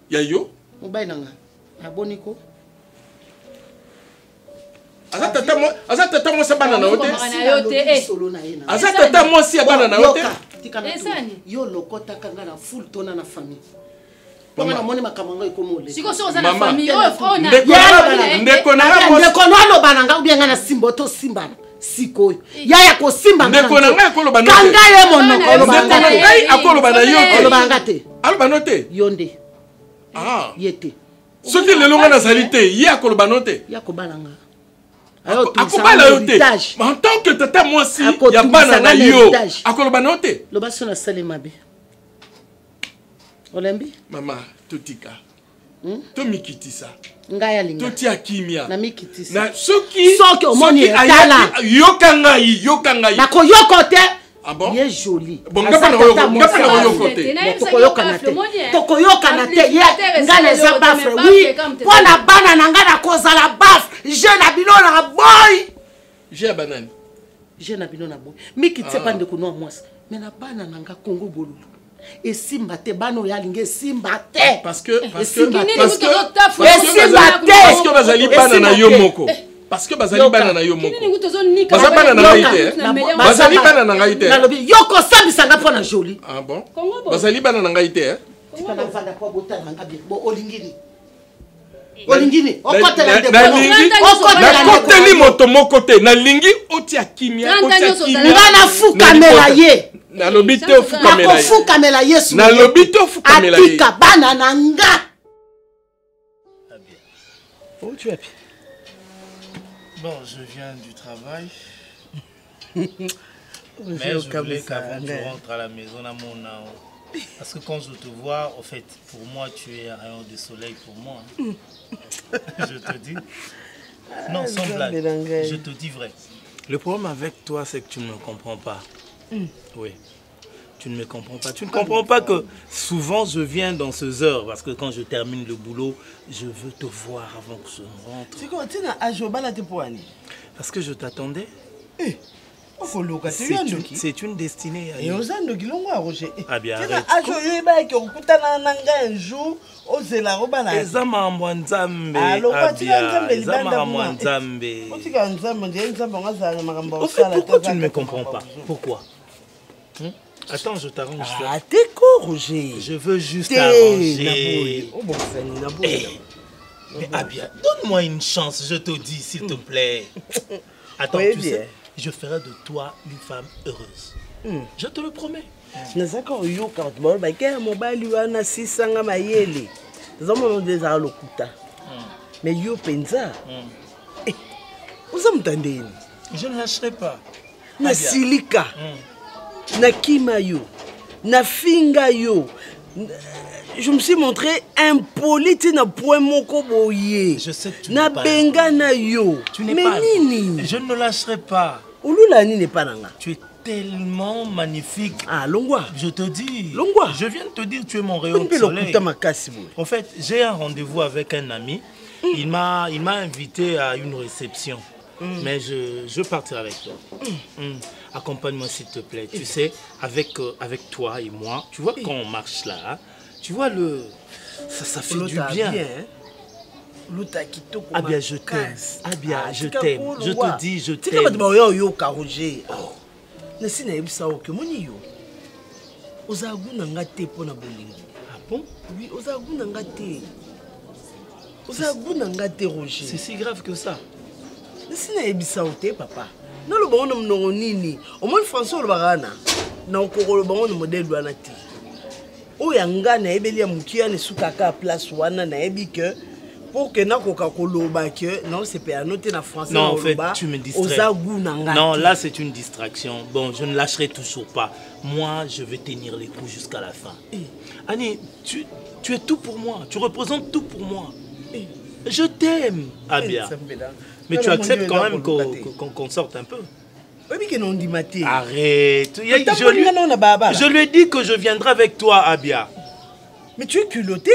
ya yo mobali na nga aboniko azata mo sa bana na yote azata mo si bana na yote yo lokota kanga na full tona na famille Panga na moni makamanga ikomole siko so za na famille ona ndeko na lo bananga ubianga na simbo to simba siko yaya ko simba ndeko na ngai ko lo bana kanga ye mono ko lo bana ngai akolo bana yo lo bana te alo banote yonde yete soki lelo nga nazali te ye akoloba no te yakobalanga akobala yo te en tant que tata mwasi ya bana na yo akoloba no te loba so na sale mabe olembi mama totika to mikitisa ngaya linga totia kimia na mikitisa na soki omoni tala yoka ngai na ko yokote Ah bon? Il est joli. Bon, ngapa na yokote. Tokoyoka na te. Nga les bafre. Oui. Pona bana na nga na kozala bafre. je na bino na boy. J'ai à banane. Je na bino na boy. Mais qui tse pas de kono moi. Mais na bana nanga Congo bolulu. Et simba te bano ya linge simba te. Parce que bazali bana na yo moko. Parce que bazali bana na yo moko. Bazali bana na ngaite. Bazali bana na ngaite. Yoko sabi sanga pona joli. Ah bon? Bazali bana na ngaite. Tu peux pas faire quoi botta nanga bien. Bo olingini. Olingini. Okotela de. Okoteli moto moko te. Na lingi otia kimia, otia kimia. Ngana fu kamela ye. Na lobite fu kamela ye. Fu kamela ye. Na lobite fu kamela ye. Atika bana nanga. Où tu es? Bon, je viens du travail. Mais je voulais qu'avant tu rentres à la maison à mon nom. Parce que quand je te vois, en fait, pour moi, tu es un rayon de soleil pour moi. Je te dis. Non, sans blague. Je te dis vrai. Le problème avec toi, c'est que tu ne me comprends pas. Oui. Tu ne me comprends pas. Tu ne comprends pas que souvent je viens dans ces heures parce que quand je termine le boulot, je veux te voir avant que je rentre. C'est quoi? Tu n'as pas joué à tes poignets? Parce que je t'attendais. C'est une destinée. Et aux ânes qui l'ont Roger. Ah bien, arrête. Un jour, aux élarobana. Les hommes en Mwanzambe. Pourquoi tu ne me comprends pas? Pourquoi? Attends, je t'arrange ça. Ah, t'es quoi, Roger? Je veux juste arranger. Mais Abia, donne-moi une chance, je te dis, s'il te plaît. Attends, tu sais, je ferai de toi une femme heureuse. Je te le promets. Mais yo penza. Je ne lâcherai pas. Na silika. Na kimayo. Na finga yo. Je me suis montré impoli na point moko boye. Je sais que tu na benga na yo. Tu n'es pas. Nini? Je ne lâcherai pas. Ulula ni n'est pas nanga. Tu es tellement magnifique. Ah, Longwa. Je te dis. Longwa. Je viens de te dire tu es mon rayon de soleil. En fait, j'ai un rendez-vous avec un ami. Il m'a invité à une réception. Mais je partirai avec toi. Accompagne-moi s'il te plaît. Tu sais, avec toi et moi, tu vois quand on marche là, tu vois ça fait du bien. Ah bien, je t'aime. Ah bien, je t'aime. Je te dis, je t'aime. Ah bon? Oui, c'est si grave que ça. Papa. Non, le bon nom nini. Au moins François le barana. Non, le bon modèle de Anati. O yanga na ebelia mukia ne sukaka place wana na ebike pour que na Coca-Cola que non c'est pas noté na français. Non, en fait, tu me distrais. Non, là c'est une distraction. Bon, je ne lâcherai toujours pas. Moi, je vais tenir les coups jusqu'à la fin. Annie, tu es tout pour moi. Tu représentes tout pour moi. Je t'aime, Abia. Mais tu acceptes quand même qu'on sorte un peu. Arrête. Je lui ai dit que je viendrai avec toi, Abia. Mais tu es culotté.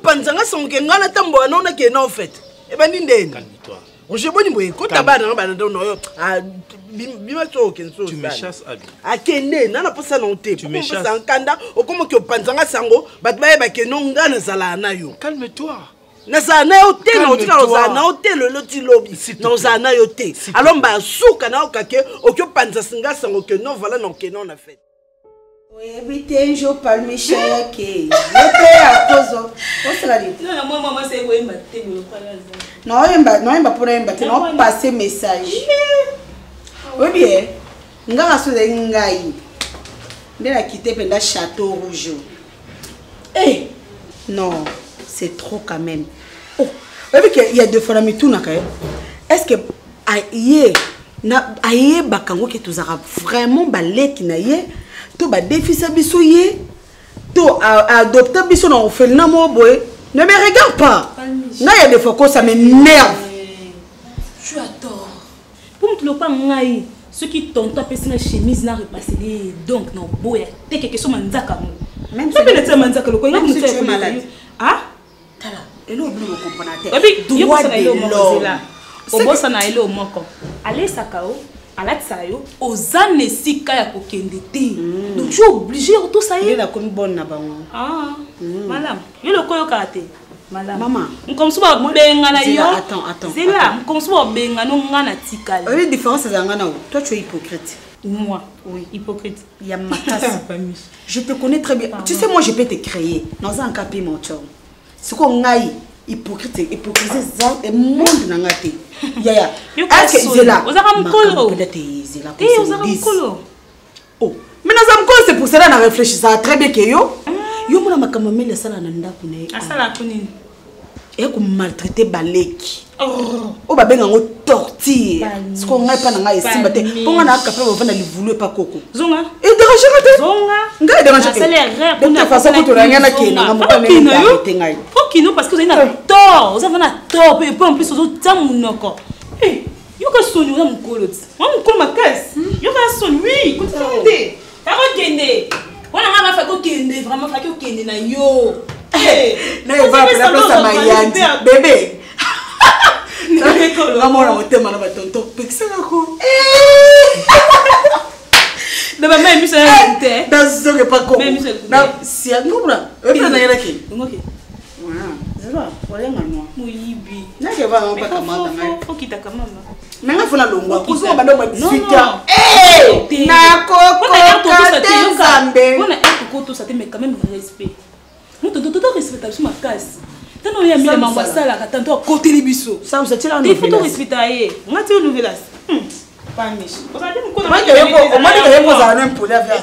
Calme-toi. Tu me chasses, Abia. Calme-toi. Non, c'est trop quand même. Oh, il y a deux fois la mitouna. Est-ce que aïe bakango que tu auras vraiment balé qui naïe, tu vas défier bisouye, tu adopter bisou na on fait le nom boy. Ne me regarde pas. Non, il y a des fois que ça m'énerve. Tu as tort. Pour me pas ngai, ceux qui t'ont tapé sur la chemise n'a repassé donc non boy, t'es quelque chose manzaka. Même si tu es malade. Ah? Et là, vous comprenez. Droit de l'homme. Au boss, on a eu le moko. Allez, Sakao. À la tsayo, aux années si kaya kokendete. Donc tu es obligé de tout ça. Il est comme bonne na bango. Ah, madame, il le koyo kate. Madame, maman, comme ça benga na yo. Attends. C'est là, comme ça benga no ngana tikali. La différence c'est ngana. Toi tu es hypocrite. Moi, oui, hypocrite. Il y a ma casse. Je te connais très bien. Tu sais moi je peux te créer dans un capé mon chum. C'est quoi ngai hypocrite et monde na ngate. Yaya. Est-ce que c'est là? Oh, mais c'est pour cela qu'on réfléchit ça très bien que yo. Yo mona makamamele sala na ndaku ne. Asala kunini? Et qu'on maltraiter baleki. Oh ba benga ngo torture. Ce qu'on ngai pa na ngai simba te. Ponga na capable va na li voulu pas koko. Zonga. Et déranger te. Zonga. Ngai déranger te. De toute façon ko to ngana ke na mo pa me te ngai. Fokino parce que vous avez na tort. Vous avez na tort et en plus vous tamunoko. Eh, yo ka soni na mukolo. Moi mukolo makasi. Yo ka soni oui. Continuez. Ta rekende. On a pas fait ko kende, vraiment fait ko kende na yo. Eh, na va la place à Mayandi. Bébé. Maman na motema na ba tonton. Pekisa ko. Na ba même ça écouter. Dans ce que pas ko. Na si ngobra. E pa na yela ki. Ngoki. Zeba, wala ngano. Muyibi. Na ke va ngomba kamata ngai. Faut kita kamama. Menga funa longwa. Kuzo ba ndo 18 ans. Eh! Na koko kate zambe. On a un coco ça te met quand même respect. Nous te donnons respect sur ma case. Tant on y a mis la maman ça là tant à côté les biseaux. Ça vous êtes là. Il faut te respecter. On a tiré nouvelle. Pas méchant. On a dit qu'on a. On m'a dit que vous avez un poulet avec.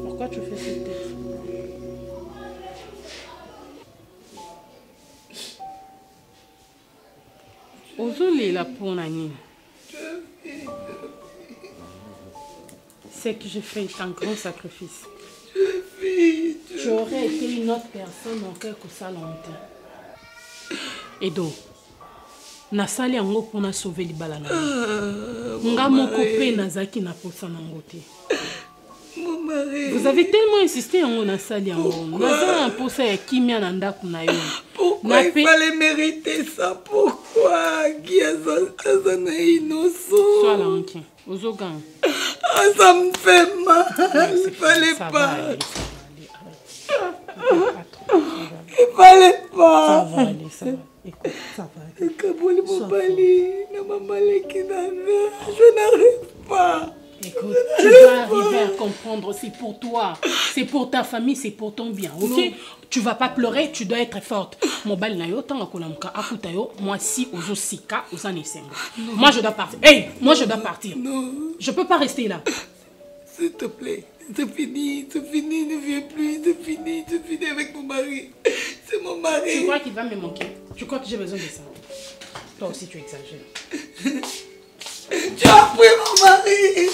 Pourquoi tu fais cette tête? Ozoli la pour Nani. C'est que j'ai fait un grand sacrifice. Tu aurais été une autre personne en quelque chose longtemps. Et donc, nasali yango pour sauver les balles. Nga moko pe nazaki na posa nango te. Vous avez tellement insisté en on a sali en on. Naza pour ça kimia nanda kunayo. Pourquoi il fallait mériter ça? Pourquoi? Qui a ça innocent? Sois là, Mouki. Ozogan. Ah, ça me fait mal. Il fallait pas. Il fallait pas. Ça va aller, ça va. Écoute, ça va aller. Je n'arrive pas. Écoute, tu vas arriver à comprendre, c'est pour toi, c'est pour ta famille, c'est pour ton bien, ok? Non. Tu vas pas pleurer, tu dois être forte. Mon bal na yo tanga kolamka akuta yo, moi si ozo sika oza nesenga. Moi je dois partir. Hey, moi je dois partir. Non. Je peux pas rester là. S'il te plaît, c'est fini, ne viens plus, c'est fini avec mon mari. C'est mon mari. Tu crois qu'il va me manquer? Tu crois que j'ai besoin de ça? Toi aussi tu exagères. Tu as pris mon mari.